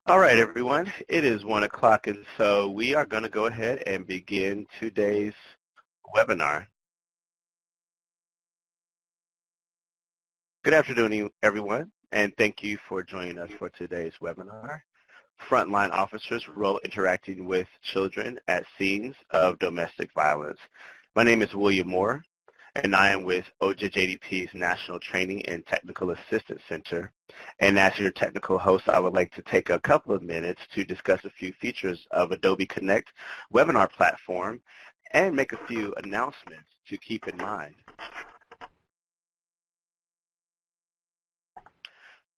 All right, everyone. It is 1 o'clock, and so we are going to go ahead and begin today's webinar. Good afternoon, everyone, and thank you for joining us for today's webinar. Frontline officers' role interacting with children at scenes of domestic violence. My name is William Moore, and I am with OJJDP's National Training and Technical Assistance Center. And as your technical host, I would like to take a couple of minutes to discuss a few features of Adobe Connect webinar platform and make a few announcements to keep in mind.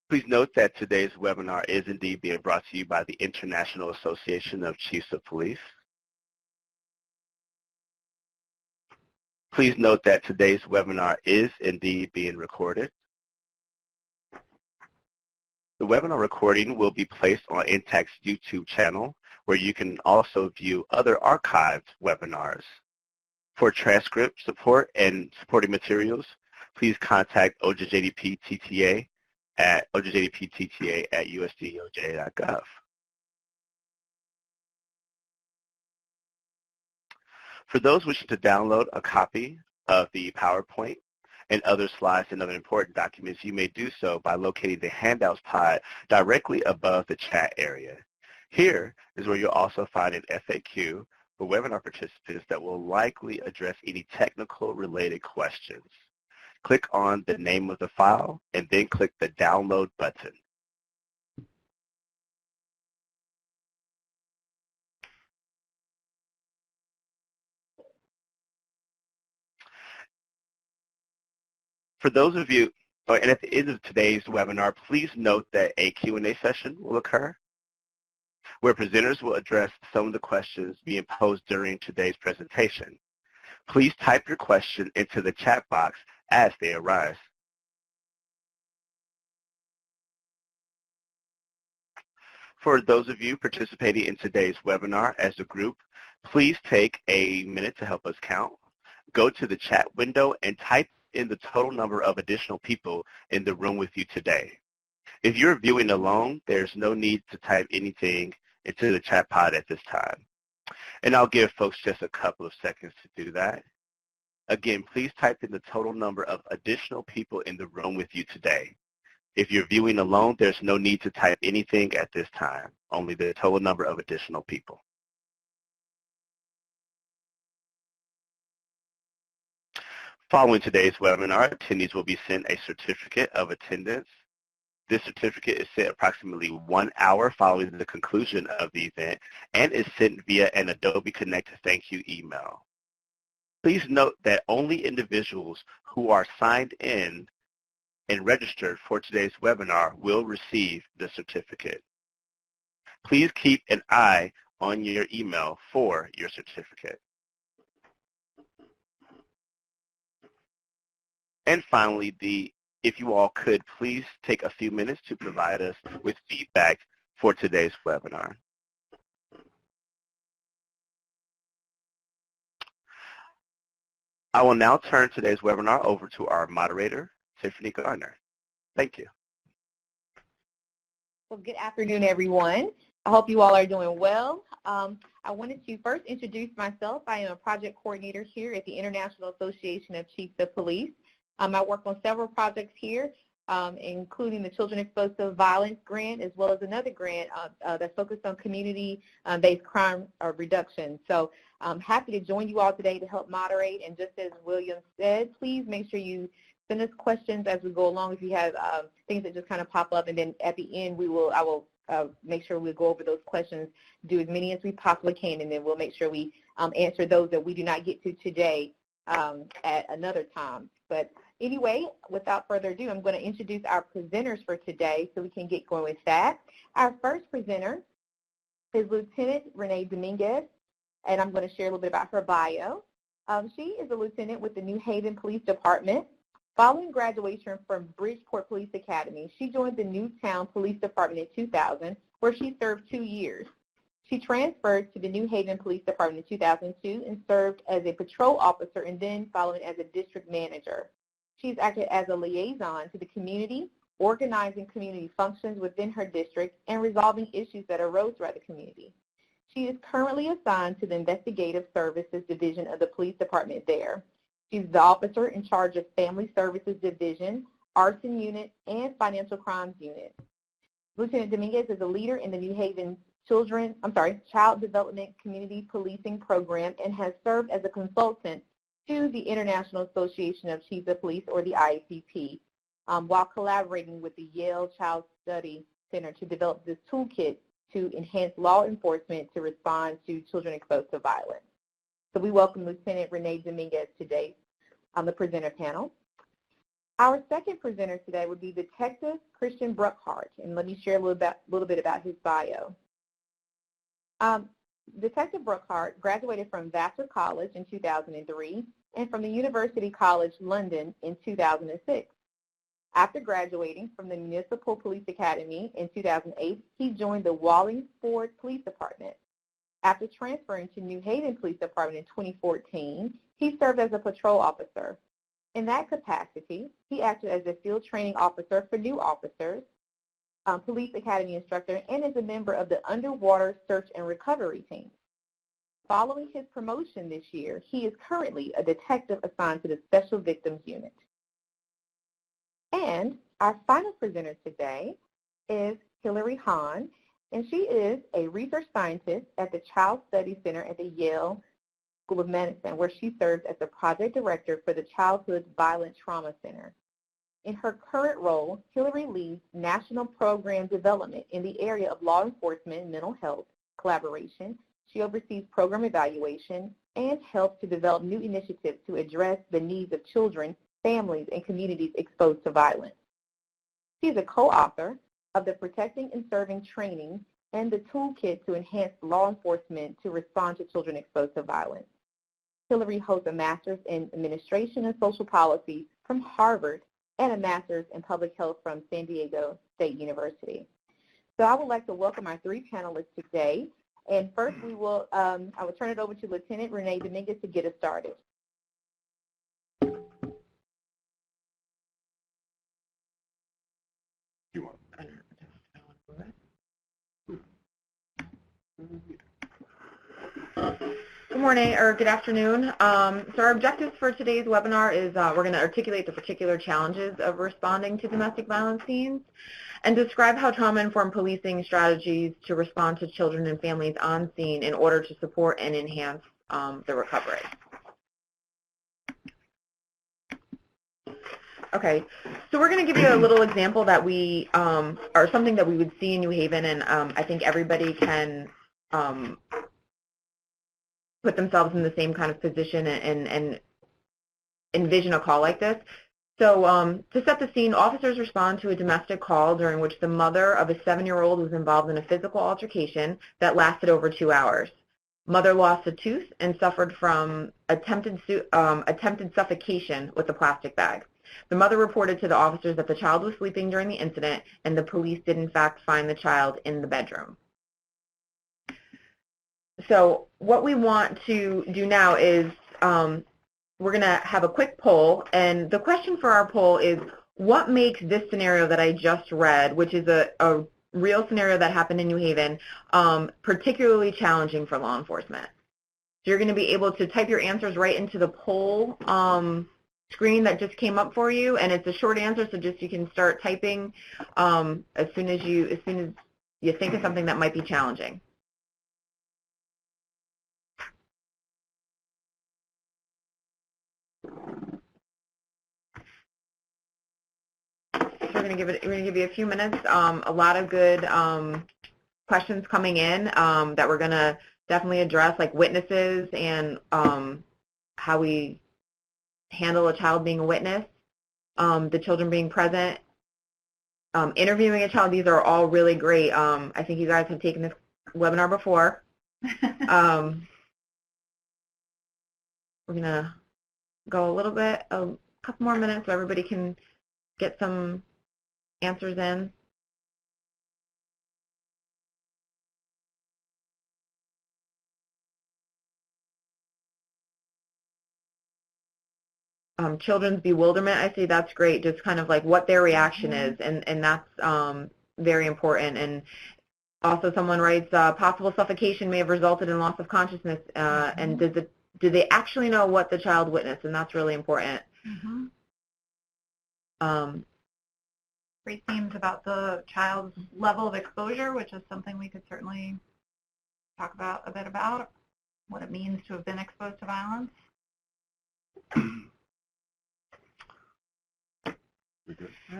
Please note that today's webinar is indeed being brought to you by the International Association of Chiefs of Police. Please note that today's webinar is indeed being recorded. The webinar recording will be placed on NTTAC's YouTube channel, where you can also view other archived webinars. For transcript support and supporting materials, please contact OJJDP TTA at OJJDP@usdoj.gov. For those wishing to download a copy of the PowerPoint and other slides and other important documents, you may do so by locating the handouts pod directly above the chat area. Here is where you'll also find an FAQ for webinar participants that will likely address any technical related questions. Click on the name of the file and then click the download button. For those of you, and at the end of today's webinar, please note that a Q&A session will occur where presenters will address some of the questions being posed during today's presentation. Please type your question into the chat box as they arise. For those of you participating in today's webinar as a group, please take a minute to help us count. Go to the chat window and type in the total number of additional people in the room with you today. If you're viewing alone, there's no need to type anything into the chat pod at this time. And I'll give folks just a couple of seconds to do that. Again, please type in the total number of additional people in the room with you today. If you're viewing alone, there's no need to type anything at this time, only the total number of additional people. Following today's webinar, attendees will be sent a certificate of attendance. This certificate is sent approximately 1 hour following the conclusion of the event and is sent via an Adobe Connect thank you email. Please note that only individuals who are signed in and registered for today's webinar will receive the certificate. Please keep an eye on your email for your certificate. And finally, if you all could, please take a few minutes to provide us with feedback for today's webinar. I will now turn today's webinar over to our moderator, Tiffany Garner. Thank you. Well, good afternoon, everyone. I hope you all are doing well. I wanted to first introduce myself. I am a project coordinator here at the International Association of Chiefs of Police. I work on several projects here, including the Children Exposed to Violence grant, as well as another grant that's focused on community-based crime reduction. So I'm happy to join you all today to help moderate. And just as William said, please make sure you send us questions as we go along if you have things that just kind of pop up. And then at the end, I will make sure we go over those questions, do as many as we possibly can, and then we'll make sure we answer those that we do not get to today at another time. But anyway, without further ado, I'm going to introduce our presenters for today so we can get going with that. Our first presenter is Lieutenant Renee Dominguez, and I'm going to share a little bit about her bio. She is a lieutenant with the New Haven Police Department. Following graduation from Bridgeport Police Academy, she joined the Newtown Police Department in 2000, where she served 2 years. She transferred to the New Haven Police Department in 2002 and served as a patrol officer and then following as a district manager. She's acted as a liaison to the community organizing community functions within her district, and resolving issues that arose throughout the community. She is currently assigned to the Investigative Services Division of the Police Department there. She's the officer in charge of Family Services Division, Arson Unit, and Financial Crimes Unit. Lieutenant Dominguez is a leader in the New Haven Child Development Community Policing Program and has served as a consultant to the International Association of Chiefs of Police, or the IACP, while collaborating with the Yale Child Study Center to develop this toolkit to enhance law enforcement to respond to children exposed to violence. So we welcome Lieutenant Renee Dominguez today on the presenter panel. Our second presenter today would be Detective Christian Bruckhart, and let me share a little bit about his bio. Detective Bruckhart graduated from Vassar College in 2003 and from the University College London in 2006. After graduating from the Municipal Police Academy in 2008, he joined the Wallingford Police Department. After transferring to New Haven Police Department in 2014, he served as a patrol officer. In that capacity, he acted as a field training officer for new officers, police academy instructor, and is a member of the Underwater Search and Recovery Team. Following his promotion this year, he is currently a detective assigned to the Special Victims Unit. And our final presenter today is Hillary Hahn, and she is a research scientist at the Child Study Center at the Yale School of Medicine, where she serves as the project director for the Childhood Violent Trauma Center. In her current role, Hillary leads national program development in the area of law enforcement and mental health collaboration. She oversees program evaluation and helps to develop new initiatives to address the needs of children, families, and communities exposed to violence. She is a co-author of the Protecting and Serving Training and the Toolkit to Enhance Law Enforcement to Respond to Children Exposed to Violence. Hillary holds a master's in Administration and Social Policy from Harvard and a master's in Public Health from San Diego State University. So I would like to welcome our three panelists today. And first I will turn it over to Lieutenant Renee Dominguez to get us started. Good morning or good afternoon. So our objectives for today's webinar is we're going to articulate the particular challenges of responding to domestic violence scenes and describe how trauma-informed policing strategies to respond to children and families on scene in order to support and enhance the recovery. Okay, so we're going to give you a little example that we, or something that we would see in New Haven, and I think everybody can put themselves in the same kind of position and envision a call like this. So to set the scene, officers respond to a domestic call during which the mother of a 7-year-old was involved in a physical altercation that lasted over 2 hours. Mother lost a tooth and suffered from attempted suffocation with a plastic bag. The mother reported to the officers that the child was sleeping during the incident, and the police did in fact find the child in the bedroom. So what we want to do now is we're going to have a quick poll, and the question for our poll is, what makes this scenario that I just read, which is a real scenario that happened in New Haven, particularly challenging for law enforcement? So you're going to be able to type your answers right into the poll screen that just came up for you, and it's a short answer, so just you can start typing as soon as you think of something that might be challenging. We're going to give you a few minutes. A lot of good questions coming in that we're going to definitely address, like witnesses and how we handle a child being a witness, the children being present, interviewing a child. These are all really great. I think you guys have taken this webinar before. We're going to go a couple more minutes so everybody can get some answers in. children's bewilderment, I say that's great, just kind of like what their reaction is, and that's very important. And also someone writes, possible suffocation may have resulted in loss of consciousness, and do they actually know what the child witnessed? And that's really important. Great themes about the child's level of exposure, which is something we could certainly talk about a bit about, what it means to have been exposed to violence.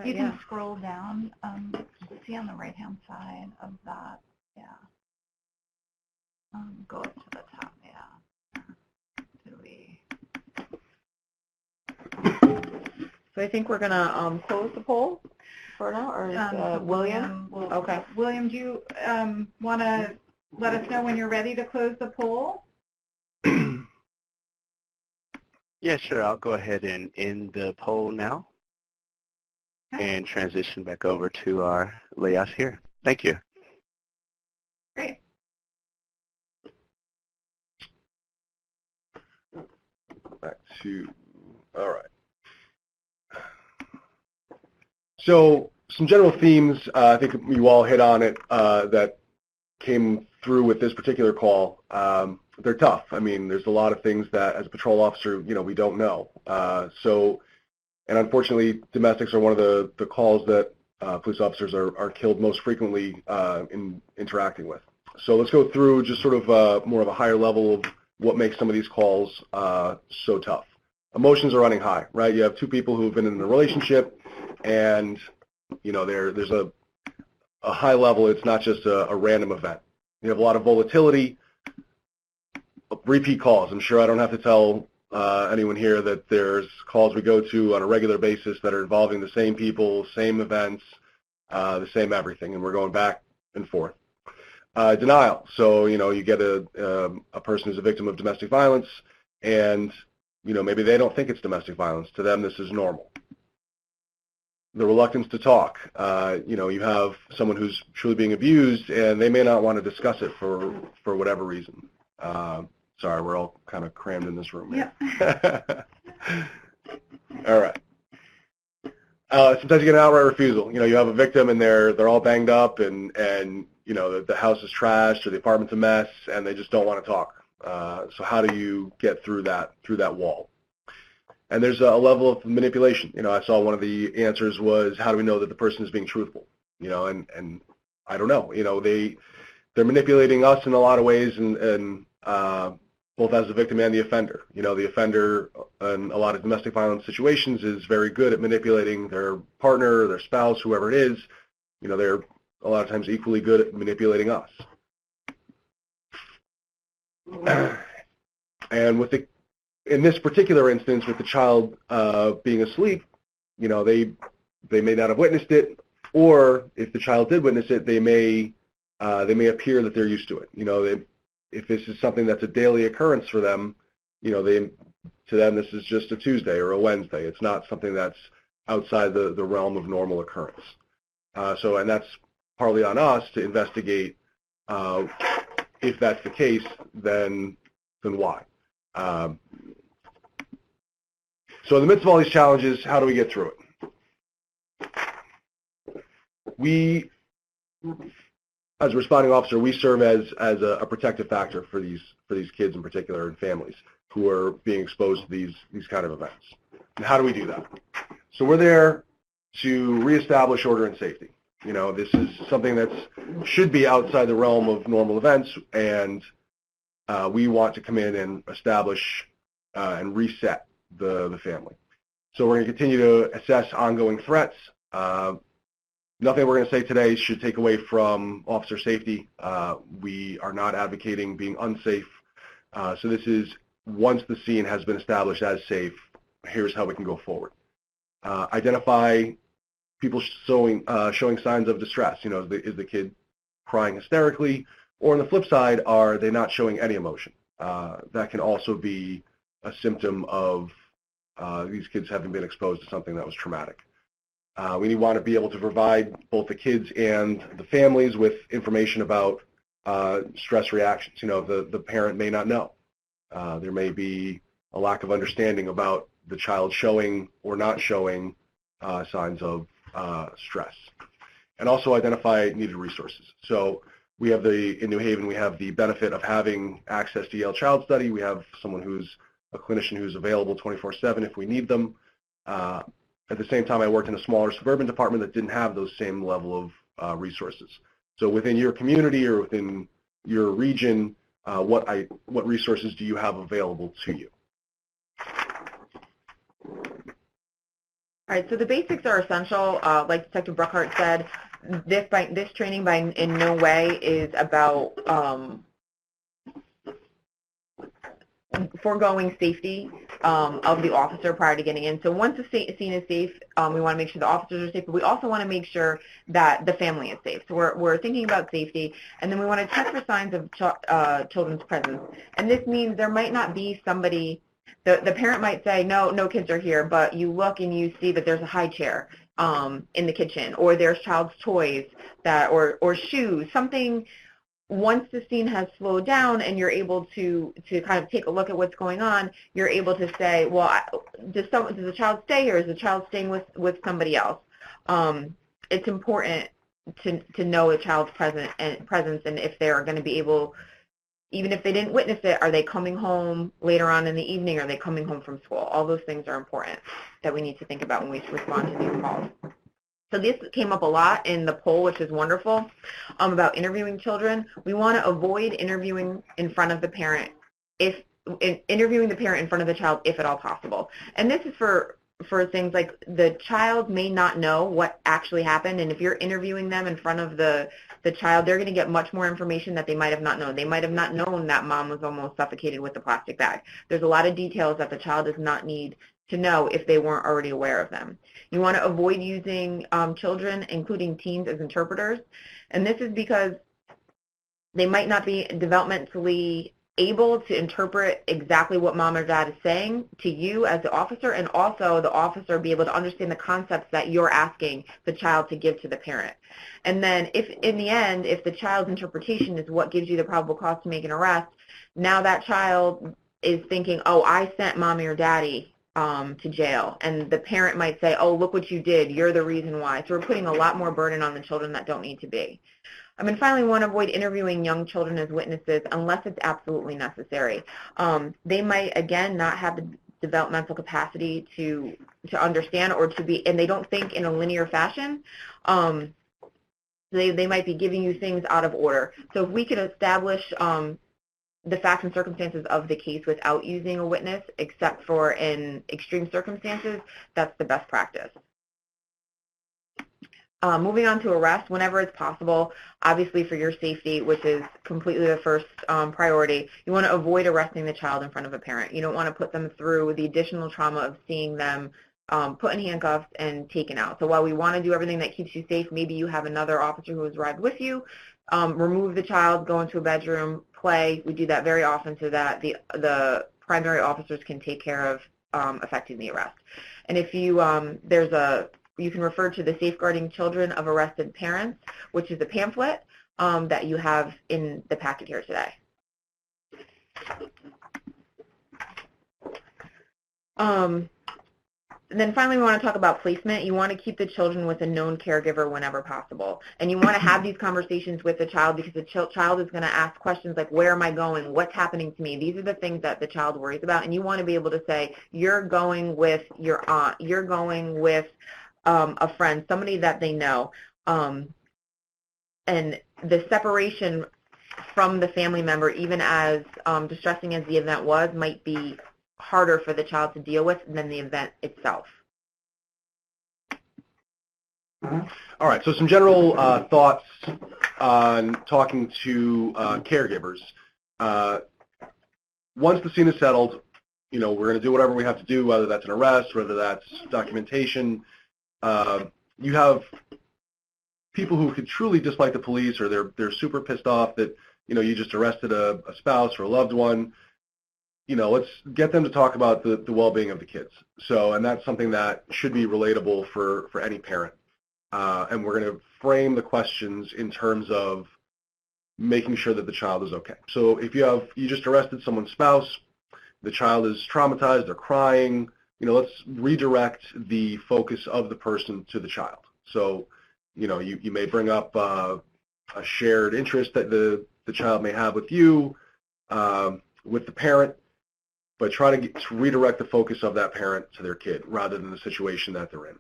You can scroll down, see on the right-hand side of that, go up to the top, So I think we're going to close the poll for now, or William? Okay. William, do you want to let us know when you're ready to close the poll? Yeah, sure. I'll go ahead and end the poll now. Okay. And transition back over to our layouts here. Thank you. Great. Back to, all right. So some general themes, I think you all hit on it, that came through with this particular call. They're tough. I mean, there's a lot of things that as a patrol officer, we don't know. And unfortunately, domestics are one of the calls that police officers are killed most frequently in interacting with. So let's go through just sort of more of a higher level of what makes some of these calls so tough. Emotions are running high, right? You have two people who have been in a relationship, and there's a high level. It's not just a random event. You have a lot of volatility, repeat calls. I'm sure I don't have to tell anyone here that there's calls we go to on a regular basis that are involving the same people, same events, the same everything, and we're going back and forth. Denial. So, you get a person who's a victim of domestic violence, and, maybe they don't think it's domestic violence. To them, this is normal. The reluctance to talk. You have someone who's truly being abused, and they may not want to discuss it for whatever reason. Sorry, we're all kind of crammed in this room here. Yeah. All right. Sometimes you get an outright refusal. You have a victim, and they're all banged up, and the house is trashed or the apartment's a mess, and they just don't want to talk. So how do you get through that wall? And there's a level of manipulation. I saw one of the answers was, how do we know that the person is being truthful? And I don't know. They're manipulating us in a lot of ways, and both as the victim and the offender. The offender in a lot of domestic violence situations is very good at manipulating their partner, their spouse, whoever it is. They're a lot of times equally good at manipulating us. And in this particular instance, with the child being asleep, they may not have witnessed it, or if the child did witness it, they may appear that they're used to it. If this is something that's a daily occurrence for them, to them this is just a Tuesday or a Wednesday. It's not something that's outside the realm of normal occurrence. And that's partly on us to investigate. If that's the case, then why? So in the midst of all these challenges, how do we get through it? As a responding officer, we serve as a protective factor for these kids in particular and families who are being exposed to these kind of events. And how do we do that? So we're there to reestablish order and safety. This is something that should be outside the realm of normal events, and we want to come in and establish and reset the family. So we're going to continue to assess ongoing threats. Nothing we're going to say today should take away from officer safety. We are not advocating being unsafe. So this is, once the scene has been established as safe, here's how we can go forward. Identify people showing signs of distress. Is the kid crying hysterically? Or on the flip side, are they not showing any emotion? That can also be a symptom of these kids having been exposed to something that was traumatic. We want to be able to provide both the kids and the families with information about stress reactions. The parent may not know. There may be a lack of understanding about the child showing or not showing signs of stress. And also identify needed resources. So we have in New Haven, we have the benefit of having access to Yale Child Study. We have someone who's a clinician who's available 24/7 if we need them. At the same time, I worked in a smaller suburban department that didn't have those same level of resources. So within your community or within your region, what resources do you have available to you? All right, so the basics are essential. Like Detective Bruckhart said, this training in no way is about foregoing safety of the officer prior to getting in. So once the scene is safe, we want to make sure the officers are safe, but we also want to make sure that the family is safe. So we're thinking about safety, and then we want to check for signs of children's presence. And this means there might not be somebody, the parent might say, no kids are here, but you look and you see that there's a high chair in the kitchen, or there's child's toys or shoes, something. Once the scene has slowed down and you're able to kind of take a look at what's going on, you're able to say, well, does the child stay here? Is the child staying with somebody else? It's important to know a child's presence, and if they're going to be able, even if they didn't witness it, are they coming home later on in the evening? Are they coming home from school? All those things are important that we need to think about when we respond to these calls. So this came up a lot in the poll, which is wonderful, about interviewing children. We want to avoid interviewing in front of the parent, interviewing the parent in front of the child if at all possible. And this is for things like the child may not know what actually happened, and if you're interviewing them in front of the child, they're going to get much more information that they might have not known. They might have not known that mom was almost suffocated with the plastic bag. There's a lot of details that the child does not need to know if they weren't already aware of them. You want to avoid using children, including teens, as interpreters. And this is because they might not be developmentally able to interpret exactly what mom or dad is saying to you as the officer, and also the officer be able to understand the concepts that you're asking the child to give to the parent. And then if in the end, if the child's interpretation is what gives you the probable cause to make an arrest, now that child is thinking, oh, I sent mommy or daddy to jail, and the parent might say, oh, look what you did, you're the reason why. So we're putting a lot more burden on the children that don't need to be. And finally, we want to avoid interviewing young children as witnesses unless it's absolutely necessary. They might, again, not have the developmental capacity to understand or to be, and they don't think in a linear fashion. They might be giving you things out of order. So if we could establish the facts and circumstances of the case without using a witness, except for in extreme circumstances, that's the best practice. Moving on to arrest, whenever it's possible, obviously for your safety, which is completely the first priority, you want to avoid arresting the child in front of a parent. You don't want to put them through the additional trauma of seeing them put in handcuffs and taken out. So while we want to do everything that keeps you safe, maybe you have another officer who has arrived with you, remove the child, go into a bedroom, play. We do that very often so that the primary officers can take care of effecting the arrest. And if you, you can refer to the Safeguarding Children of Arrested Parents, which is a pamphlet that you have in the packet here today. And then finally, we want to talk about placement. You want to keep the children with a known caregiver whenever possible. And you want to have these conversations with the child because the child is going to ask questions like, where am I going? What's happening to me? These are the things that the child worries about. And you want to be able to say, you're going with your aunt. You're going with a friend, somebody that they know. And the separation from the family member, even as distressing as the event was, might be harder for the child to deal with than the event itself. All right, so some general thoughts on talking to caregivers. Once the scene is settled, you know, we're going to do whatever we have to do, whether that's an arrest, whether that's documentation. You have people who could truly dislike the police, or they're super pissed off that, you know, you just arrested a spouse or a loved one. You know, let's get them to talk about the well-being of the kids. So, and that's something that should be relatable for any parent. And we're going to frame the questions in terms of making sure that the child is okay. So if you just arrested someone's spouse, the child is traumatized, they're crying, let's redirect the focus of the person to the child. So, you may bring up a shared interest that the child may have with you, with the parent, but try to redirect the focus of that parent to their kid rather than the situation that they're in.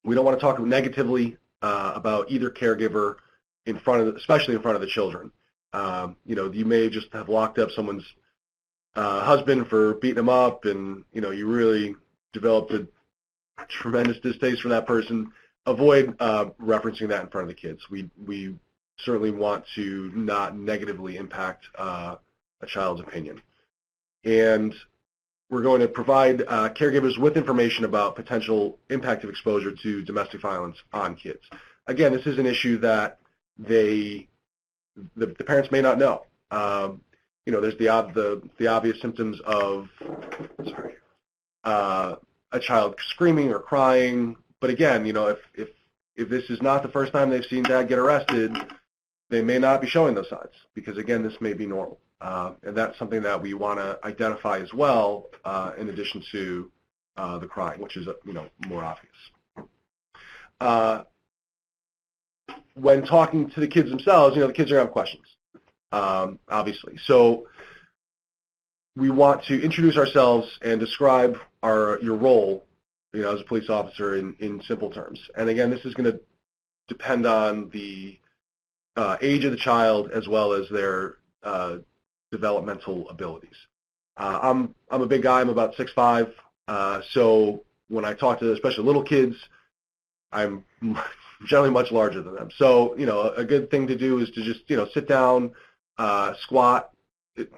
We don't want to talk negatively about either caregiver especially in front of the children. You may just have locked up someone's husband for beating him up, and you really developed a tremendous distaste for that person. Avoid referencing that in front of the kids. We certainly want to not negatively impact a child's opinion. And we're going to provide caregivers with information about potential impact of exposure to domestic violence on kids. Again, this is an issue that the parents may not know. There's the obvious symptoms of a child screaming or crying. But again, if this is not the first time they've seen dad get arrested, they may not be showing those signs because, again, this may be normal. And that's something that we want to identify as well, in addition to the crying, which is more obvious. When talking to the kids themselves, the kids are going to have questions, obviously. So we want to introduce ourselves and describe your role, as a police officer in simple terms. And again, this is going to depend on the age of the child as well as their developmental abilities. I'm a big guy. I'm about 6'5". So when I talk to especially little kids, I'm generally much larger than them. So, a good thing to do is to just, sit down, squat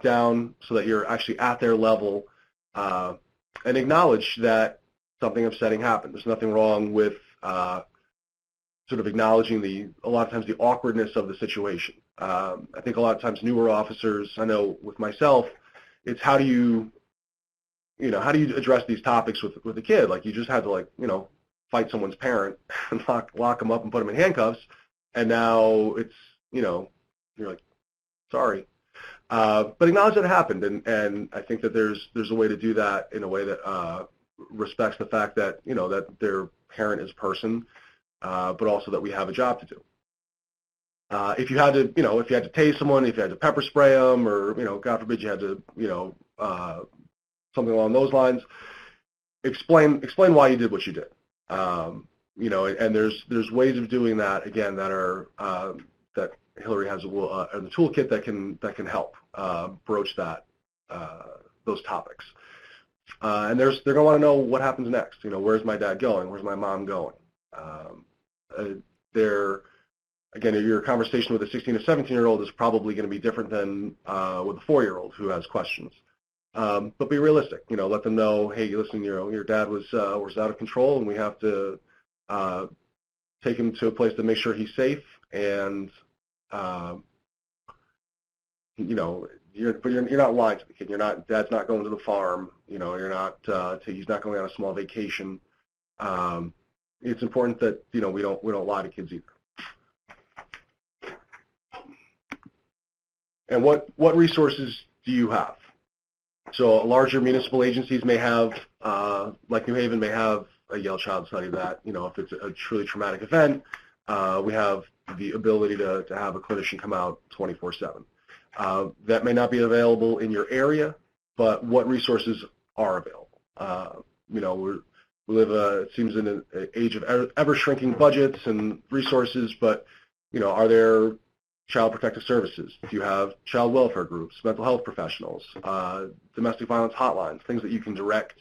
down so that you're actually at their level, and acknowledge that something upsetting happened. There's nothing wrong with sort of acknowledging a lot of times the awkwardness of the situation. I think a lot of times newer officers, I know with myself, it's how do you address these topics with a kid? Like you just had to fight someone's parent and lock them up and put them in handcuffs, and now it's you're like, sorry, but acknowledge that it happened, and I think that there's a way to do that in a way that respects the fact that that their parent is a person, but also that we have a job to do. If you had to tase someone, if you had to pepper spray them, or God forbid you had to something along those lines, explain why you did what you did. And there's ways of doing that, again, that are that Hillary has in the toolkit that can help broach those topics. And they're going to want to know what happens next. Where's my dad going? Where's my mom going? Again, your conversation with a 16 or 17-year-old is probably going to be different than with a 4-year-old who has questions. But be realistic. Let them know, hey, listen, your dad was out of control, and we have to take him to a place to make sure he's safe. And you're not lying to the kid. Dad's not going to the farm. You're not. He's not going on a small vacation. It's important that we don't lie to kids either. And what resources do you have? So larger municipal agencies may have, like New Haven may have a Yale Child Study that, if it's a truly traumatic event, we have the ability to have a clinician come out 24/7. That may not be available in your area, but what resources are available? We live, it seems, in an age of ever-shrinking budgets and resources, but, are there child protective services? Do you have child welfare groups, mental health professionals, domestic violence hotlines, things that you can direct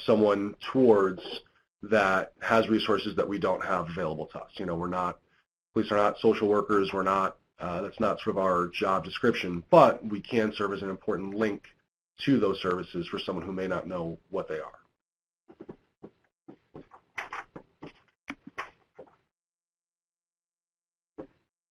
someone towards that has resources that we don't have available to us? Police are not social workers. We're not, that's not sort of our job description, but we can serve as an important link to those services for someone who may not know what they are.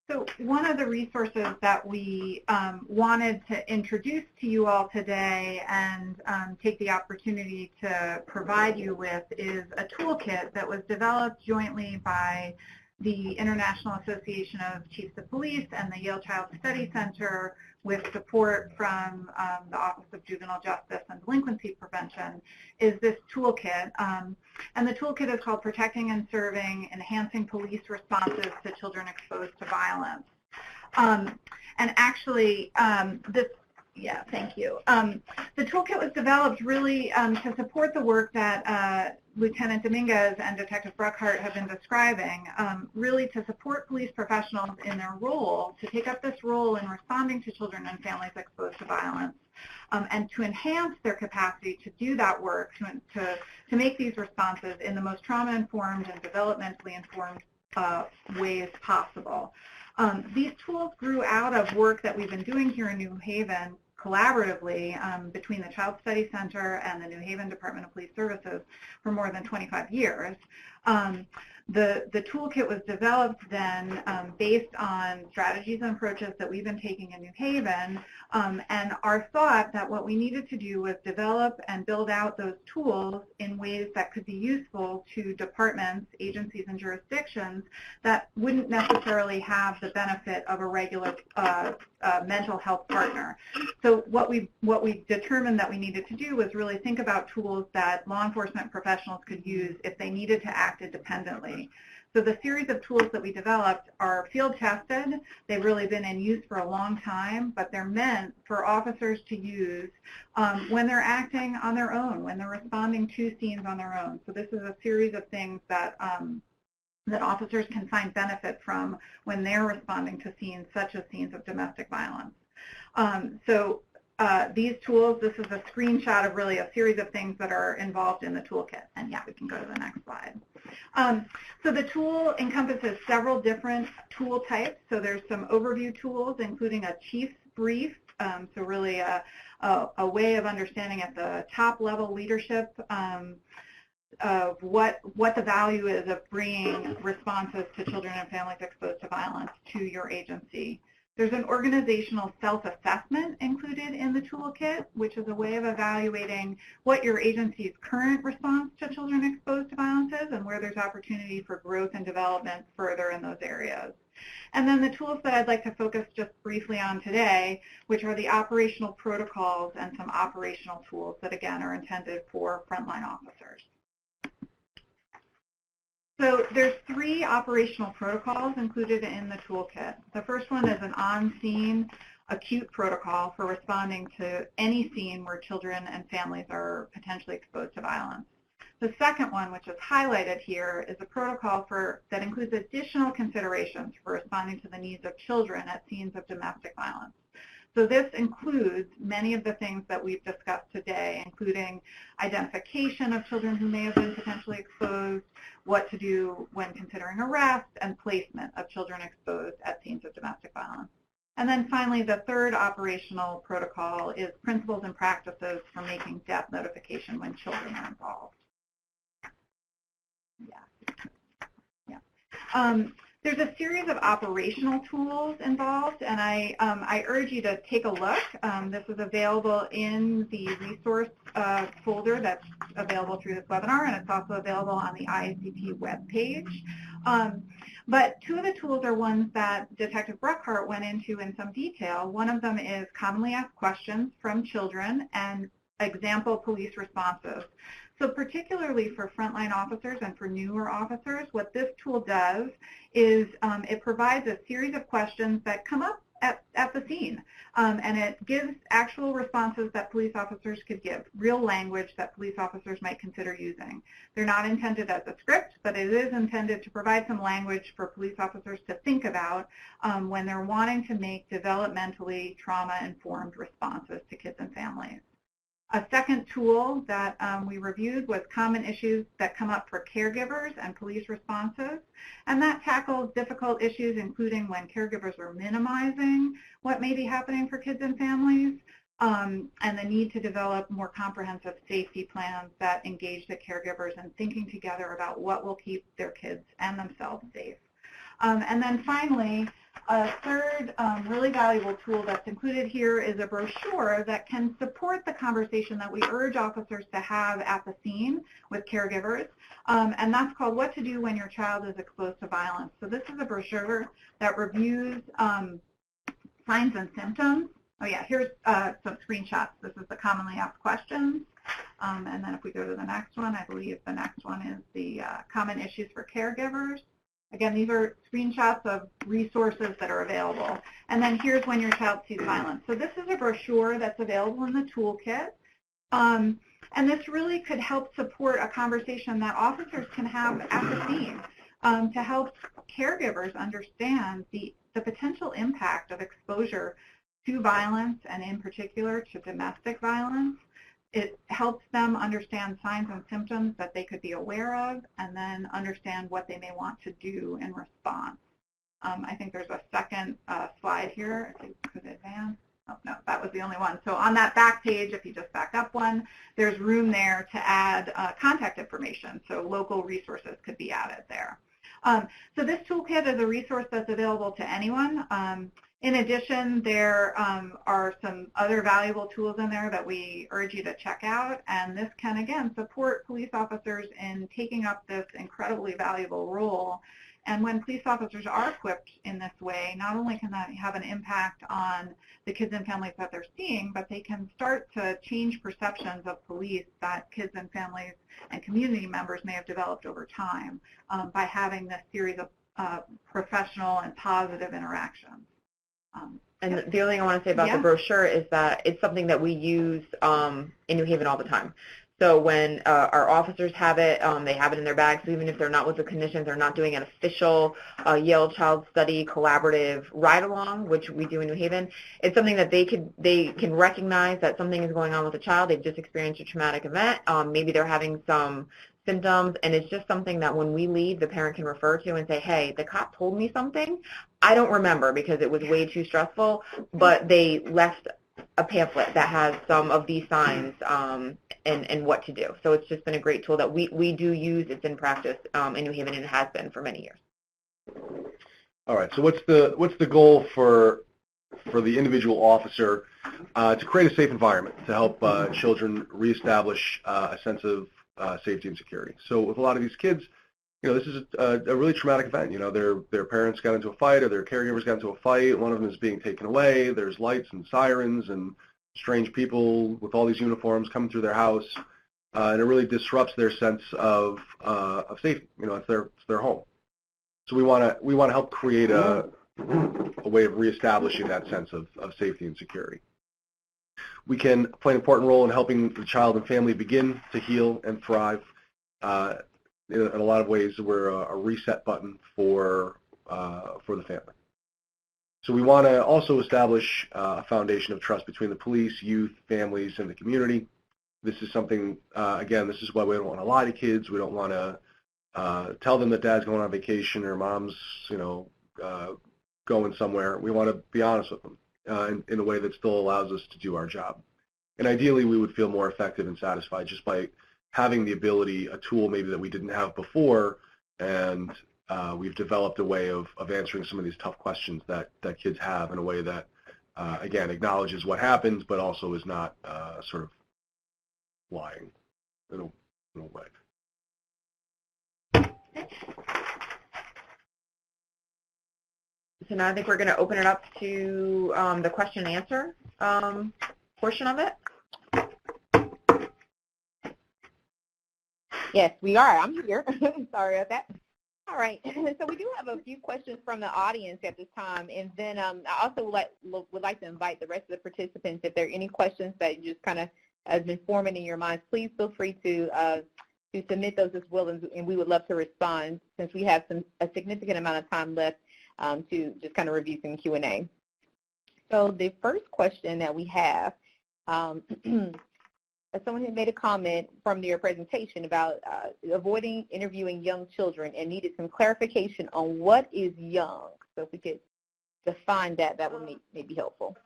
So one of the resources that we wanted to introduce to you all today and take the opportunity to provide you with is a toolkit that was developed jointly by the International Association of Chiefs of Police and the Yale Child Study Center, with support from the Office of Juvenile Justice and Delinquency Prevention, is this toolkit. And the toolkit is called Protecting and Serving Enhancing Police Responses to Children Exposed to Violence. And actually, yeah, thank you. The toolkit was developed really to support the work that Lieutenant Dominguez and Detective Bruckhart have been describing, really to support police professionals in their role, to take up this role in responding to children and families exposed to violence, and to enhance their capacity to do that work, to make these responses in the most trauma-informed and developmentally informed ways possible. These tools grew out of work that we've been doing here in New Haven collaboratively between the Child Study Center and the New Haven Department of Police Services for more than 25 years. The toolkit was developed then based on strategies and approaches that we've been taking in New Haven, and our thought that what we needed to do was develop and build out those tools in ways that could be useful to departments, agencies, and jurisdictions that wouldn't necessarily have the benefit of a regular mental health partner. So what we determined that we needed to do was really think about tools that law enforcement professionals could use if they needed to act independently. So the series of tools that we developed are field tested. They've really been in use for a long time, but they're meant for officers to use when they're acting on their own, when they're responding to scenes on their own. So this is a series of things that that officers can find benefit from when they're responding to scenes such as scenes of domestic violence. These tools, this is a screenshot of really a series of things that are involved in the toolkit. And yeah, we can go to the next slide. So the tool encompasses several different tool types. So there's some overview tools, including a chief's brief. So really a way of understanding at the top level leadership of what the value is of bringing responses to children and families exposed to violence to your agency. There's an organizational self-assessment included in the toolkit, which is a way of evaluating what your agency's current response to children exposed to violence is and where there's opportunity for growth and development further in those areas. And then the tools that I'd like to focus just briefly on today, which are the operational protocols and some operational tools that, again, are intended for frontline officers. So there's 3 operational protocols included in the toolkit. The first one is an on-scene acute protocol for responding to any scene where children and families are potentially exposed to violence. The second one, which is highlighted here, is a protocol that includes additional considerations for responding to the needs of children at scenes of domestic violence. So this includes many of the things that we've discussed today, including identification of children who may have been potentially exposed, what to do when considering arrest, and placement of children exposed at scenes of domestic violence. And then finally, the third operational protocol is principles and practices for making death notification when children are involved. There's a series of operational tools involved, and I urge you to take a look. This is available in the resource folder that's available through this webinar, and it's also available on the IACP webpage. But 2 of the tools are ones that Detective Bruckhart went into in some detail. One of them is commonly asked questions from children and example police responses. So particularly for frontline officers and for newer officers, what this tool does is it provides a series of questions that come up at the scene, and it gives actual responses that police officers could give, real language that police officers might consider using. They're not intended as a script, but it is intended to provide some language for police officers to think about when they're wanting to make developmentally trauma-informed responses to kids and families. A second tool that we reviewed was common issues that come up for caregivers and police responses, and that tackles difficult issues including when caregivers are minimizing what may be happening for kids and families, and the need to develop more comprehensive safety plans that engage the caregivers in thinking together about what will keep their kids and themselves safe. And then finally, a third really valuable tool that's included here is a brochure that can support the conversation that we urge officers to have at the scene with caregivers. And that's called What to Do When Your Child is Exposed to Violence. So this is a brochure that reviews signs and symptoms. Oh yeah, here's some screenshots. This is the commonly asked questions. And then if we go to the next one, I believe the next one is the common issues for caregivers. Again, these are screenshots of resources that are available. And then here's When Your Child Sees Violence. So this is a brochure that's available in the toolkit. And this really could help support a conversation that officers can have at the scene to help caregivers understand the potential impact of exposure to violence, and in particular to domestic violence. It helps them understand signs and symptoms that they could be aware of, and then understand what they may want to do in response. I think there's a second slide here, if you could advance. Oh, no, that was the only one. So on that back page, if you just back up one, there's room there to add contact information, so local resources could be added there. So this toolkit is a resource that's available to anyone. In addition, there are some other valuable tools in there that we urge you to check out, and this can, again, support police officers in taking up this incredibly valuable role. And when police officers are equipped in this way, not only can that have an impact on the kids and families that they're seeing, but they can start to change perceptions of police that kids and families and community members may have developed over time by having this series of professional and positive interactions. And the other thing I want to say about the brochure is that it's something that we use in New Haven all the time. So when our officers have it, they have it in their bags. So even if they're not with the clinicians, they're not doing an official Yale Child Study collaborative ride-along, which we do in New Haven, it's something that they can recognize that something is going on with a child. They've just experienced a traumatic event. Maybe they're having some symptoms, and it's just something that when we leave, the parent can refer to and say, hey, the cop told me something. I don't remember because it was way too stressful, but they left a pamphlet that has some of these signs and what to do. So it's just been a great tool that we do use. It's in practice in New Haven, and it has been for many years. All right, so what's the goal for the individual officer to create a safe environment to help children reestablish a sense of safety and security? So with a lot of these kids, this is a really traumatic event. Their parents got into a fight, or their caregivers got into a fight. One of them is being taken away. There's lights and sirens and strange people with all these uniforms coming through their house, and it really disrupts their sense of safety. It's their home. So we want to help create a way of reestablishing that sense of safety and security. We can play an important role in helping the child and family begin to heal and thrive. In a lot of ways, we're a reset button for the family. So we want to also establish a foundation of trust between the police, youth, families, and the community. This is something, again, this is why we don't want to lie to kids. We don't want to tell them that dad's going on vacation or mom's, going somewhere. We want to be honest with them in a way that still allows us to do our job. And ideally, we would feel more effective and satisfied just by having the ability, a tool maybe that we didn't have before, and we've developed a way of answering some of these tough questions that kids have in a way that, again, acknowledges what happens, but also is not sort of lying in a way. So now I think we're going to open it up to the question and answer portion of it. Yes, we are. I'm here. Sorry about that. All right. So we do have a few questions from the audience at this time, and then I also would like to invite the rest of the participants, if there are any questions that just kind of has been forming in your minds, please feel free to submit those as well, and we would love to respond since we have a significant amount of time left to just kind of review some Q&A. So the first question that we have, someone had made a comment from your presentation about avoiding interviewing young children and needed some clarification on what is young. So if we could define that, that would be helpful.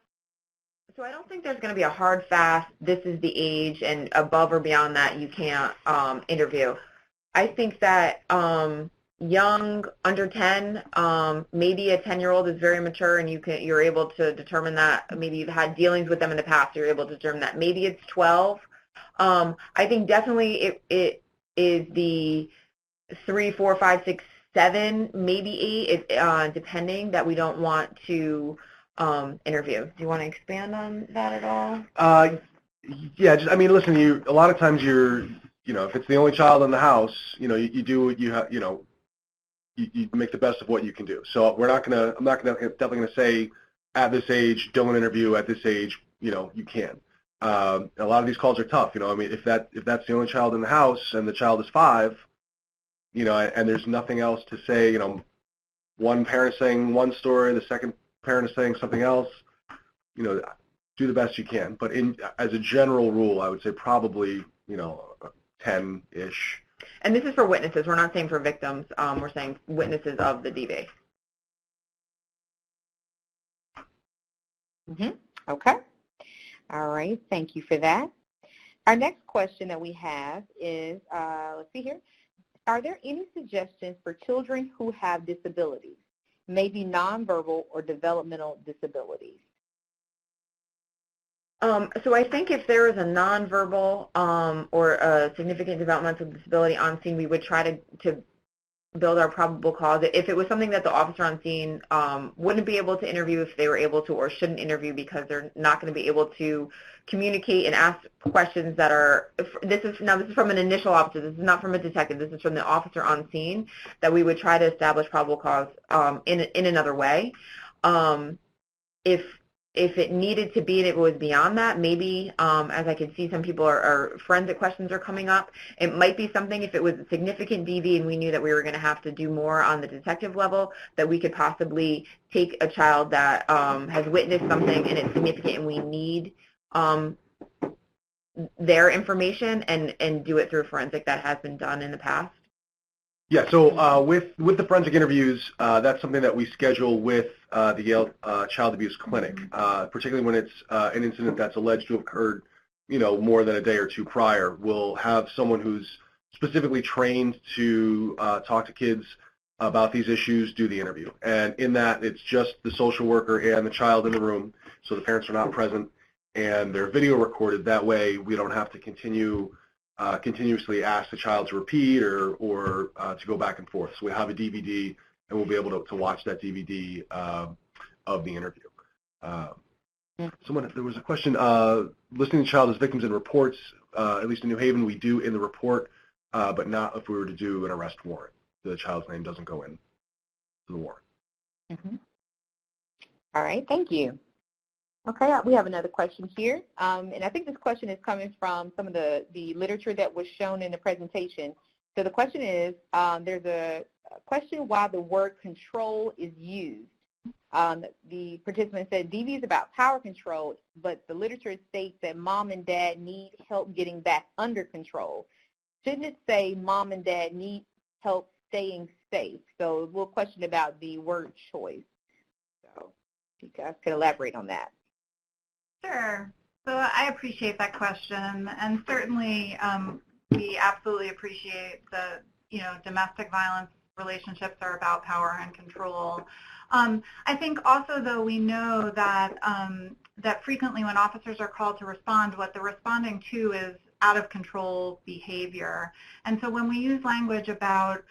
So I don't think there's going to be a hard, fast, this is the age, and above or beyond that you can't interview. I think that young, under 10, maybe a 10-year-old is very mature and you're able to determine that. Maybe you've had dealings with them in the past, you're able to determine that. Maybe it's 12. I think definitely it is the 3, 4, 5, 6, 7, maybe 8, depending, that we don't want to interview. Do you want to expand on that at all? Yeah, I mean, listen, a lot of times if it's the only child in the house, you do what you have, you make the best of what you can do. So I'm not definitely gonna say at this age don't interview, at this age, you can. A lot of these calls are tough. I mean, if that's the only child in the house and the child is 5, and there's nothing else to say, one parent saying one story, the second parent is saying something else, do the best you can. But as a general rule, I would say probably, 10-ish. And this is for witnesses. We're not saying for victims. We're saying witnesses of the DV. Okay. All right. Thank you for that. Our next question that we have is, let's see here. Are there any suggestions for children who have disabilities, maybe nonverbal or developmental disabilities? So I think if there is a nonverbal or a significant developmental disability on scene, we would try to build our probable cause. If it was something that the officer on scene wouldn't be able to interview if they were able to, or shouldn't interview because they're not going to be able to communicate and ask questions that are, this is from an initial officer, this is not from a detective, this is from the officer on scene, that we would try to establish probable cause in another way. If it needed to be and it was beyond that, maybe, as I can see some people are forensic questions are coming up, it might be something, if it was a significant DV and we knew that we were going to have to do more on the detective level, that we could possibly take a child that has witnessed something and it's significant and we need their information and do it through forensic. That has been done in the past. Yeah, so with the forensic interviews, that's something that we schedule with the Yale Child Abuse Clinic, particularly when it's an incident that's alleged to have occurred, more than a day or two prior. We'll have someone who's specifically trained to talk to kids about these issues, do the interview. And in that, it's just the social worker and the child in the room, so the parents are not present, and they're video recorded. That way, we don't have to continuously ask the child to repeat or to go back and forth. So we have a DVD, and we'll be able to watch that DVD of the interview. There was a question, listing the child as victims in reports, at least in New Haven, we do in the report, but not if we were to do an arrest warrant. The child's name doesn't go in to the warrant. All right, thank you. Okay, we have another question here, and I think this question is coming from some of the literature that was shown in the presentation. So the question is, there's a question why the word control is used. The participant said DV is about power control, but the literature states that mom and dad need help getting back under control. Shouldn't it say mom and dad need help staying safe? So a little question about the word choice. So if you guys could elaborate on that. Sure. So I appreciate that question, and certainly we absolutely appreciate the, domestic violence relationships are about power and control. I think also, though, we know that that frequently when officers are called to respond, what they're responding to is out of control behavior. And so when we use language about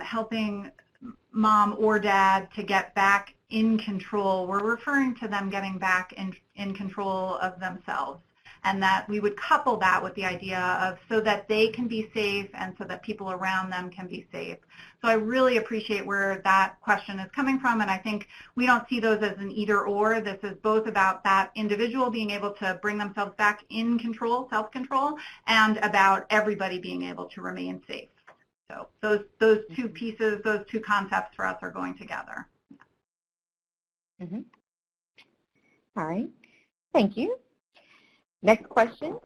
helping mom or dad to get back in control, we're referring to them getting back in control of themselves, and that we would couple that with the idea of so that they can be safe and so that people around them can be safe. So I really appreciate where that question is coming from, and I think we don't see those as an either or. This is both about that individual being able to bring themselves back in control, self-control, and about everybody being able to remain safe. So those two pieces, those two concepts for us are going together. All right, thank you. Next question.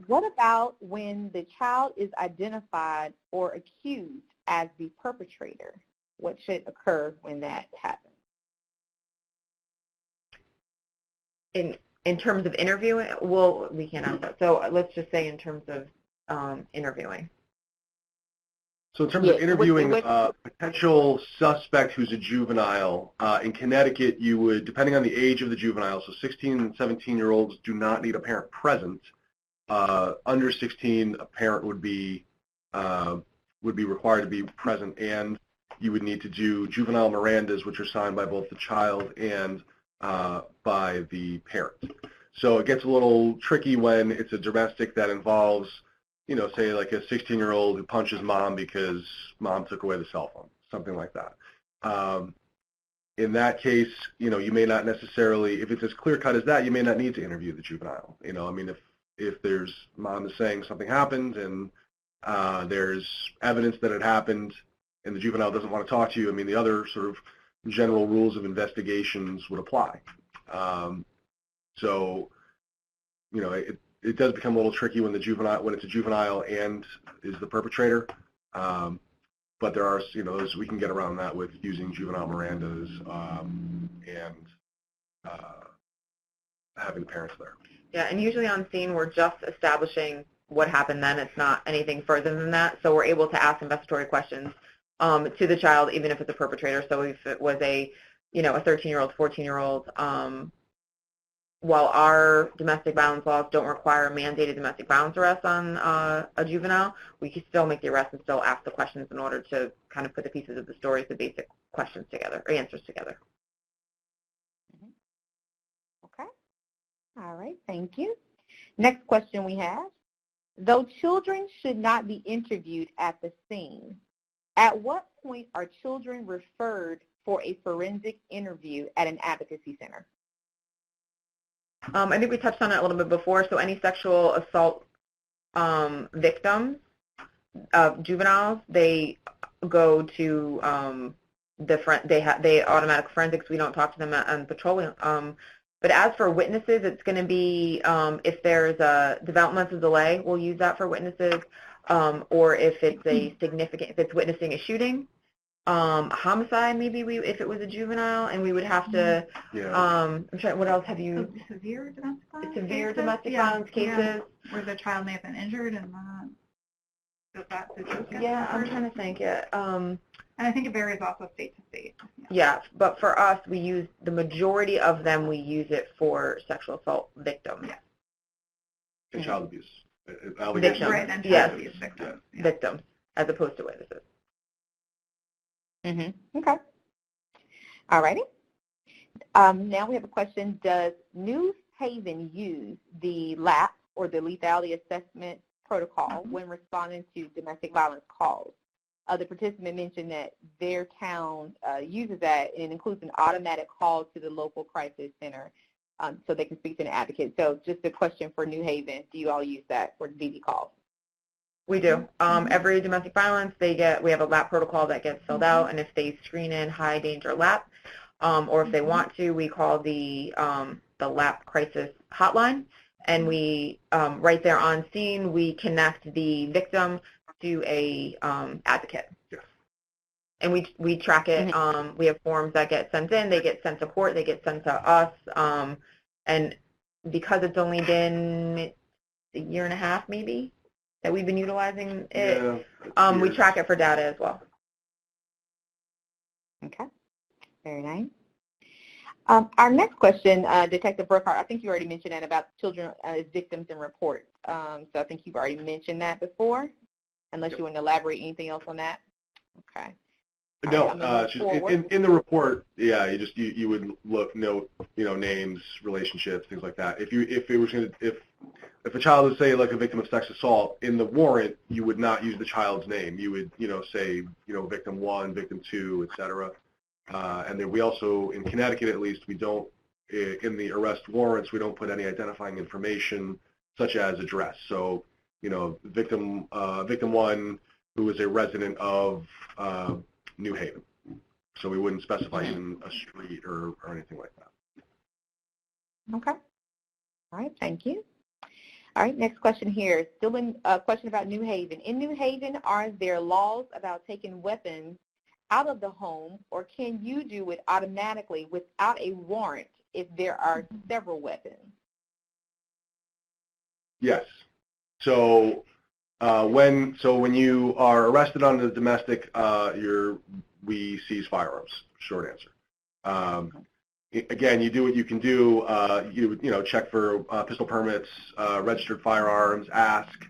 What about when the child is identified or accused as the perpetrator? What should occur when that happens? In terms of interviewing, well, we can't answer that. So let's just say in terms of interviewing. So in terms of interviewing a potential suspect who's a juvenile, in Connecticut, you would, depending on the age of the juvenile, so 16 and 17-year-olds do not need a parent present. Under 16, a parent would be required to be present, and you would need to do juvenile Mirandas, which are signed by both the child and by the parent. So it gets a little tricky when it's a domestic that involves, say like a 16-year-old who punches mom because mom took away the cell phone, something like that. In that case, you may not necessarily, if it's as clear-cut as that, you may not need to interview the juvenile. I mean, if there's mom is saying something happened and there's evidence that it happened and the juvenile doesn't want to talk to you, I mean, the other sort of general rules of investigations would apply. So, it does become a little tricky when it's a juvenile and is the perpetrator. But there are, we can get around that with using juvenile Mirandas and having the parents there. Yeah, and usually on scene we're just establishing what happened then. It's not anything further than that. So we're able to ask investigatory questions to the child, even if it's a perpetrator. So if it was a 13-year-old, 14-year-old, while our domestic violence laws don't require mandated domestic violence arrests on a juvenile, we can still make the arrest and still ask the questions in order to kind of put the pieces of the story, the basic questions together, or answers together. Okay. All right, thank you. Next question we have. Though children should not be interviewed at the scene, at what point are children referred for a forensic interview at an advocacy center? I think we touched on it a little bit before. So any sexual assault victims of juveniles, they go to they automatic forensics. We don't talk to them on patrol. But as for witnesses, it's going to be if there's a developmental delay, we'll use that for witnesses, or if it's if it's witnessing a shooting. Homicide, maybe if it was a juvenile, and we would have to. I'm trying. What else have you? Severe domestic violence. Severe domestic violence cases where the child may have been injured, and does that? Yeah, I'm trying to think. Yeah. And I think it varies also state to state. Yeah, but for us, we use the majority of them. We use it for sexual assault victims. Yeah. And child abuse. Victims. Right, and yes. Abuse victims. Yeah. Victims, as opposed to witnesses. Okay. All righty. Now we have a question. Does New Haven use the LAP, or the lethality assessment protocol, when responding to domestic violence calls? The participant mentioned that their town uses that, and it includes an automatic call to the local crisis center so they can speak to an advocate. So just a question for New Haven. Do you all use that for DV calls? We do. Every domestic violence, we have a LAP protocol that gets filled out, and if they screen in high danger LAP, or if they want to, we call the LAP crisis hotline, and we, right there on scene, we connect the victim to a advocate. Yes. And we track it. We have forms that get sent in, they get sent to court, they get sent to us, and because it's only been a year and a half maybe that we've been utilizing it, we track it for data as well. Okay, very nice. Our next question, Detective Burkhart, I think you already mentioned that about children as victims in reports. So I think you've already mentioned that before, unless you want to elaborate anything else on that. Okay. No, in the report, yeah, you would note names, relationships, things like that. If a child is, say, like a victim of sex assault, in the warrant you would not use the child's name. You would say victim 1, victim 2, etc. And then we also, in Connecticut at least, we don't, in the arrest warrants, we don't put any identifying information such as address. So victim 1 who is a resident of New Haven. So we wouldn't specify even a street or anything like that. Okay. All right, thank you. All right, next question here. Still in a question about New Haven. In New Haven, are there laws about taking weapons out of the home, or can you do it automatically without a warrant if there are several weapons? Yes. So When you are arrested on the domestic, we seize firearms. Short answer. Again, you do what you can do. You check for pistol permits, registered firearms, ask.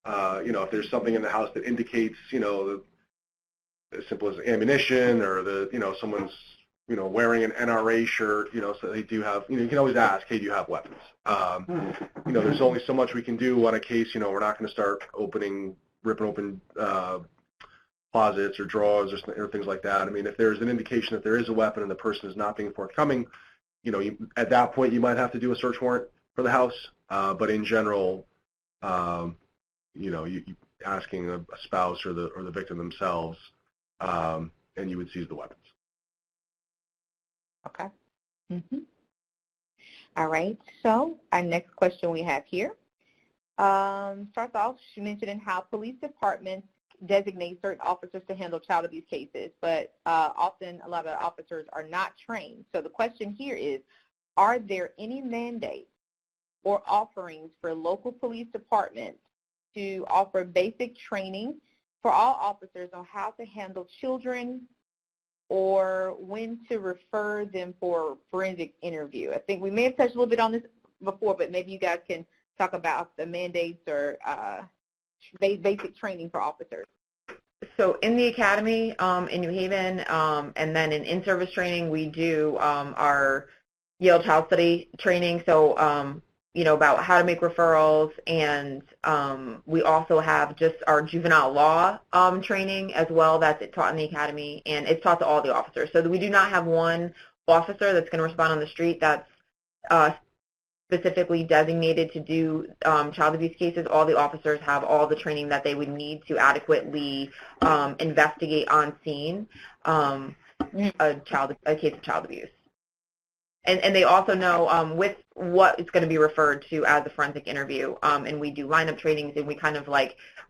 If there's something in the house that indicates, as simple as ammunition or someone's wearing an NRA shirt, so they do have, you can always ask, hey, do you have weapons? There's only so much we can do on a case. We're not going to start ripping open closets or drawers or things like that. I mean, if there's an indication that there is a weapon and the person is not being forthcoming, at that point you might have to do a search warrant for the house. But in general, you asking a spouse or the victim themselves, and you would seize the weapons. Okay. All right. So our next question we have here starts off, she mentioned how police departments designate certain officers to handle child abuse cases, but often a lot of officers are not trained. So the question here is, are there any mandates or offerings for local police departments to offer basic training for all officers on how to handle children or when to refer them for forensic interview? I think we may have touched a little bit on this before, but maybe you guys can talk about the mandates or basic training for officers. So in the academy in New Haven, and then in-service training, we do our Yale Child Study training. So about how to make referrals, and we also have just our juvenile law training as well. That's taught in the academy, and it's taught to all the officers. So we do not have one officer that's going to respond on the street that's specifically designated to do child abuse cases. All the officers have all the training that they would need to adequately investigate on scene a case of child abuse. And they also know with what is going to be referred to as a forensic interview, and we do lineup trainings, and we kind of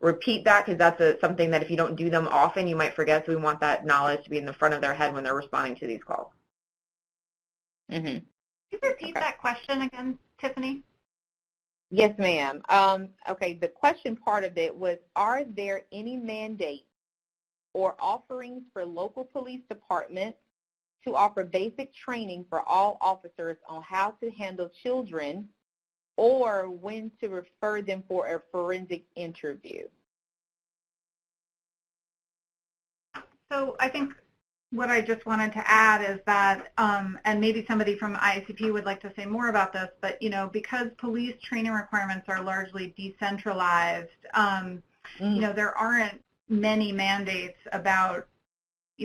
repeat that because that's something that if you don't do them often, you might forget. So we want that knowledge to be in the front of their head when they're responding to these calls. Can you repeat that question again, Tiffany? Yes, ma'am. Okay, the question part of it was, are there any mandates or offerings for local police departments to offer basic training for all officers on how to handle children or when to refer them for a forensic interview? So I think what I just wanted to add is that, and maybe somebody from IACP would like to say more about this, but because police training requirements are largely decentralized, there aren't many mandates about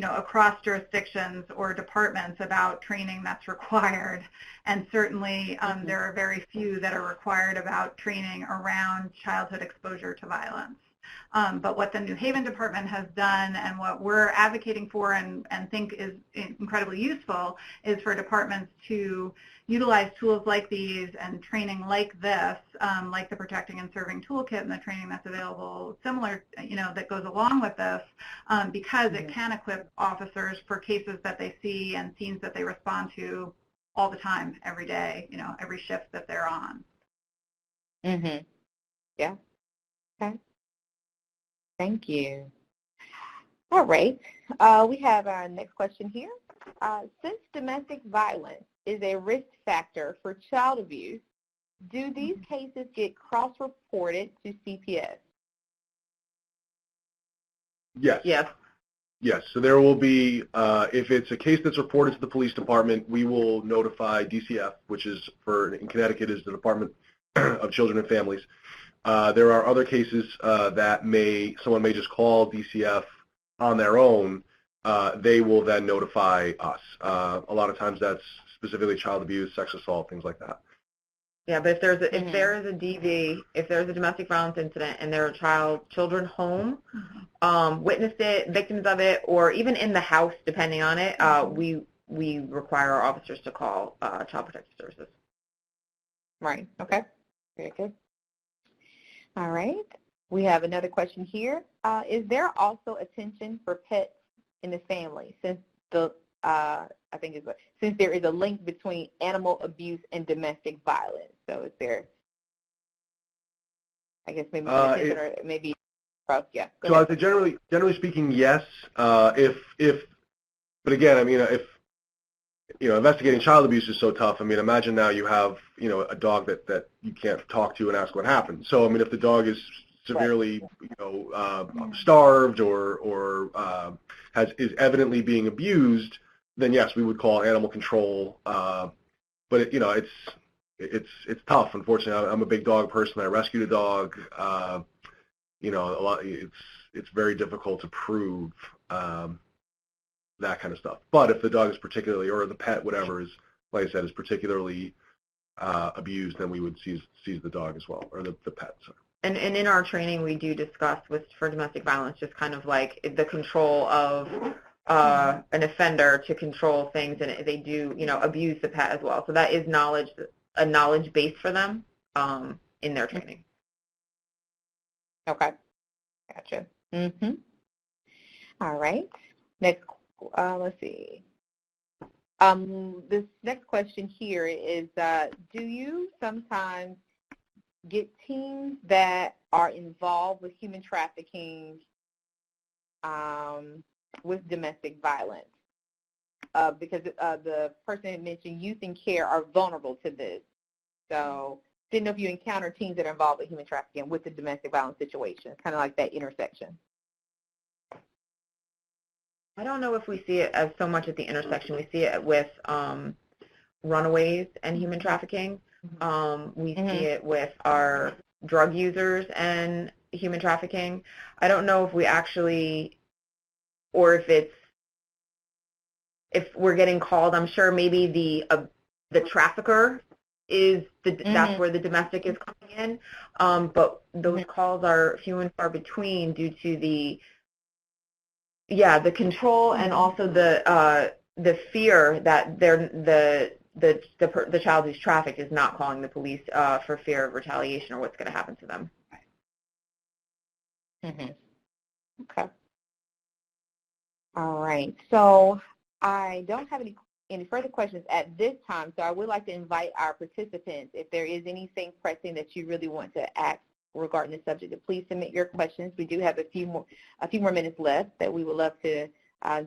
across jurisdictions or departments about training that's required. And certainly there are very few that are required about training around childhood exposure to violence. But what the New Haven department has done and what we're advocating for and think is incredibly useful is for departments to utilize tools like these and training like this, like the Protecting and Serving Toolkit and the training that's available similar, that goes along with this, because it can equip officers for cases that they see and scenes that they respond to all the time, every day, every shift that they're on. Yeah. Okay. Thank you. All right. We have our next question here. Since domestic violence is a risk factor for child abuse, do these cases get cross-reported to CPS? Yes. Yes. Yes. So there will be, if it's a case that's reported to the police department, we will notify DCF, which is in Connecticut is the Department of Children and Families. There are other cases that someone may just call DCF on their own. They will then notify us. A lot of times that's specifically child abuse, sex assault, things like that. Yeah, but if there is a DV, if there's a domestic violence incident and there are children home, witnessed it, victims of it, or even in the house, depending on it, we require our officers to call Child Protective Services. Right. Okay. Very good. All right. We have another question here. Is there also attention for pets in the family since since there is a link between animal abuse and domestic violence? So is there I guess maybe attention or maybe, yeah. So I'd say generally speaking, yes. But again, I mean, if investigating child abuse is so tough. I mean, imagine now you have a dog that you can't talk to and ask what happened. So I mean, if the dog is severely starved or is evidently being abused, then yes, we would call animal control. But it's tough. Unfortunately, I'm a big dog person. I rescued a dog. It's very difficult to prove that kind of stuff. But if the dog is particularly, or the pet, whatever, is, like I said, is particularly abused, then we would seize the dog as well, or the pet. Sorry. And in our training, we do discuss for domestic violence just kind of like the control of an offender to control things, and they do abuse the pet as well. So that is a knowledge base for them in their training. Okay, gotcha. All right. Next, let's see. This next question here is: do you sometimes get teens that are involved with human trafficking with domestic violence? Because the person had mentioned youth in care are vulnerable to this. So didn't know if you encounter teens that are involved with human trafficking with the domestic violence situation, kind of like that intersection. I don't know if we see it as so much at the intersection. We see it with runaways and human trafficking. We see it with our drug users and human trafficking. I don't know if we actually, or if we're getting called. I'm sure maybe the trafficker is that's where the domestic is coming in. But those calls are few and far between due to the control and also the fear that the child who's trafficked is not calling the police for fear of retaliation or what's going to happen to them. Okay. All right. So I don't have any further questions at this time, so I would like to invite our participants, if there is anything pressing that you really want to ask regarding the subject, to please submit your questions. We do have a few more minutes left that we would love to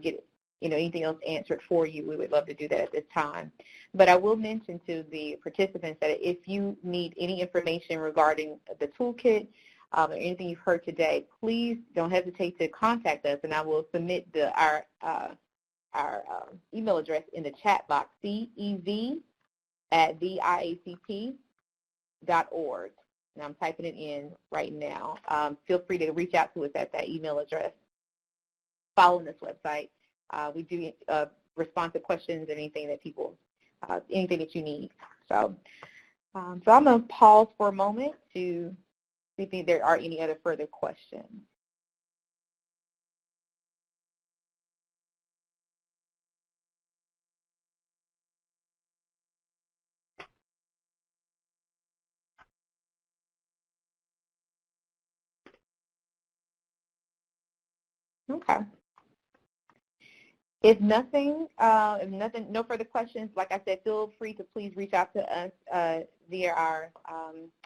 get anything else answered for you. We would love to do that at this time. But I will mention to the participants that if you need any information regarding the toolkit or anything you've heard today, please don't hesitate to contact us, and I will submit our email address in the chat box, cev@theiacp.org. And I'm typing it in right now. Feel free to reach out to us at that email address following this website. We do respond to questions and anything that anything that you need. So I'm going to pause for a moment to see if there are any other further questions. Okay. If nothing, no further questions, like I said, feel free to please reach out to us via our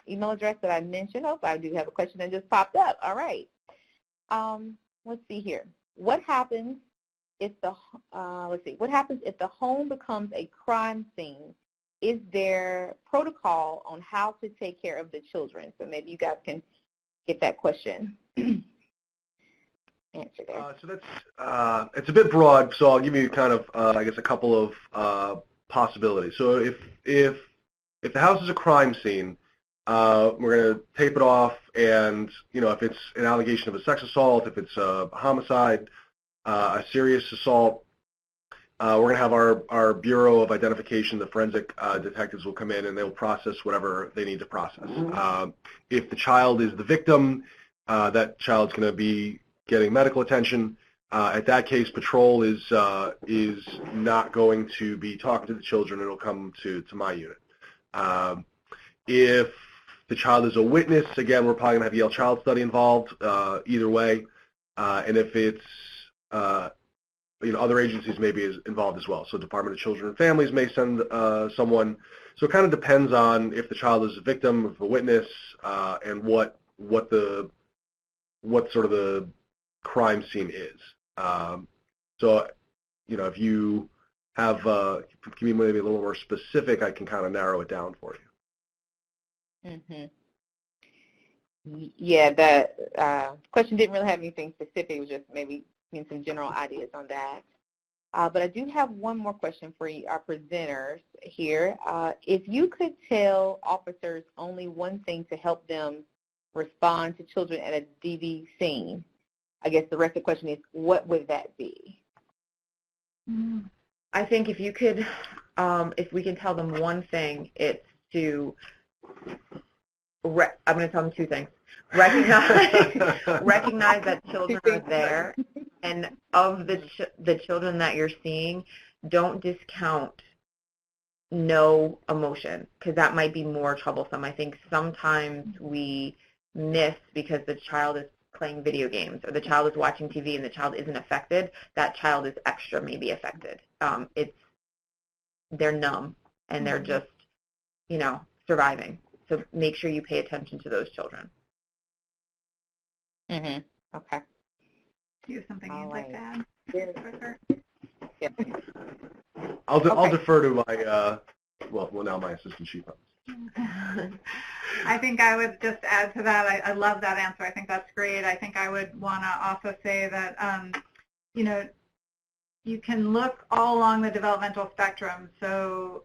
email address that I mentioned. Oh, I do have a question that just popped up. All right. Let's see here. What happens if what happens if the home becomes a crime scene? Is there protocol on how to take care of the children? So maybe you guys can get that question. So that's it's a bit broad, so I'll give you kind of I guess a couple of possibilities. So if the house is a crime scene, we're going to tape it off, and if it's an allegation of a sex assault, if it's a homicide, a serious assault, we're going to have our Bureau of Identification, the forensic detectives will come in and they'll process whatever they need to process. If the child is the victim, that child's going to be getting medical attention. At that case, patrol is not going to be talking to the children. It'll come to my unit. If the child is a witness, again, we're probably going to have Yale Child Study involved either way. And if it's other agencies may be involved as well. So Department of Children and Families may send someone. So it kind of depends on if the child is a victim, if a witness, and what what sort of the crime scene is. So, if you have, can you be maybe a little more specific, I can kind of narrow it down for you. Mm-hmm. Yeah, the question didn't really have anything specific. It was just maybe some general ideas on that. But I do have one more question for you, our presenters here. If you could tell officers only one thing to help them respond to children at a DV scene, I guess the rest of the question is, what would that be? I think if you could, if we can tell them one thing, it's to, I'm going to tell them two things. Recognize that children are there, and of the children that you're seeing, don't discount no emotion, because that might be more troublesome. I think sometimes we miss because the child is playing video games or the child is watching TV and the child isn't affected, that child is extra maybe affected. They're numb and they're just, surviving. So make sure you pay attention to those children. Mm-hmm. Okay. Do you have something you'd like to add? Yeah. I'll defer to my, now my assistant chief. I think I would just add to that. I love that answer. I think that's great. I think I would want to also say that, you can look all along the developmental spectrum. So,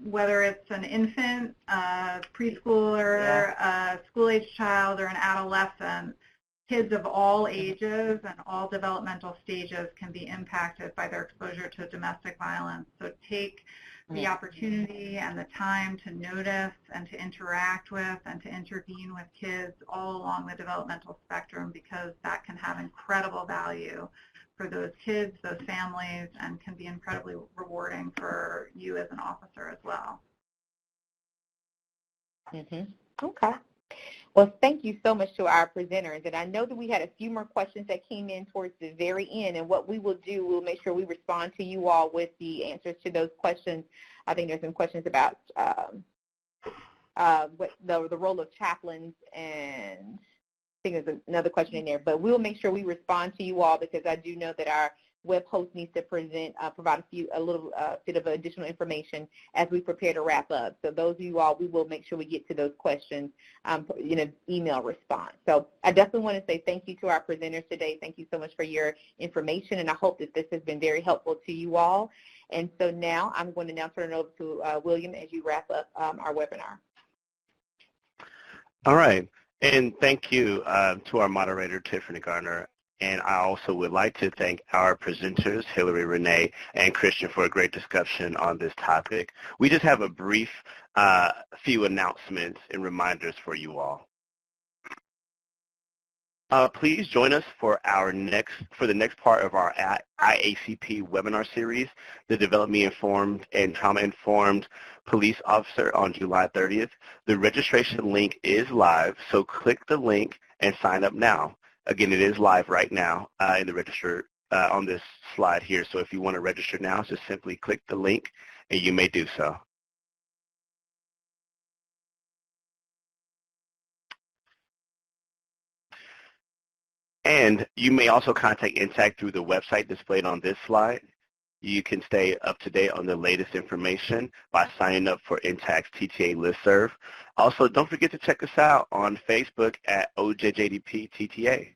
whether it's an infant, a preschooler, a school-age child, or an adolescent, kids of all ages and all developmental stages can be impacted by their exposure to domestic violence. So take the opportunity and the time to notice and to interact with and to intervene with kids all along the developmental spectrum, because that can have incredible value for those kids, those families, and can be incredibly rewarding for you as an officer as well. Okay. Well, thank you so much to our presenters. And I know that we had a few more questions that came in towards the very end. And what we will do, we'll make sure we respond to you all with the answers to those questions. I think there's some questions about what the role of chaplains, and I think there's another question in there. But we'll make sure we respond to you all, because I do know that our web host needs to provide a little bit of additional information as we prepare to wrap up. So those of you all, we will make sure we get to those questions in an email response. So I definitely want to say thank you to our presenters today. Thank you so much for your information, and I hope that this has been very helpful to you all. And so now I'm going to turn it over to William as you wrap up our webinar. All right. And thank you to our moderator, Tiffany Garner. And I also would like to thank our presenters, Hillary, Renee, and Christian, for a great discussion on this topic. We just have a brief few announcements and reminders for you all. Please join us for the next part of our IACP webinar series, the Develop Me Informed and Trauma-Informed Police Officer, on July 30th. The registration link is live, so click the link and sign up now. Again, it is live right now in the register on this slide here. So if you want to register now, just simply click the link and you may do so. And you may also contact NTTAC through the website displayed on this slide. You can stay up to date on the latest information by signing up for NTTAC's TTA listserv. Also, don't forget to check us out on Facebook at OJJDP TTA.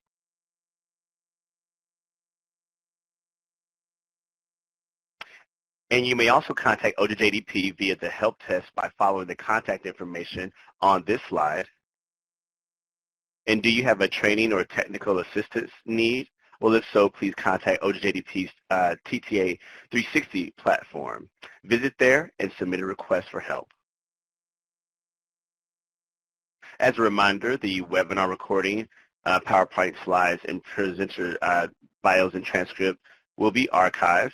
And you may also contact OJJDP via the help desk by following the contact information on this slide. And do you have a training or technical assistance need? Well, if so, please contact OJJDP's TTA 360 platform. Visit there and submit a request for help. As a reminder, the webinar recording, PowerPoint slides, and presenter bios and transcript will be archived.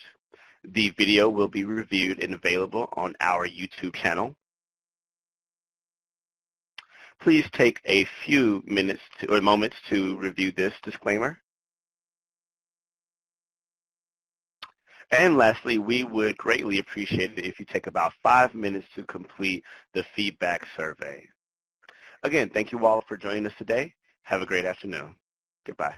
The video will be reviewed and available on our YouTube channel. Please take a few minutes or moments to review this disclaimer. And lastly, we would greatly appreciate it if you take about 5 minutes to complete the feedback survey. Again, thank you all for joining us today. Have a great afternoon. Goodbye.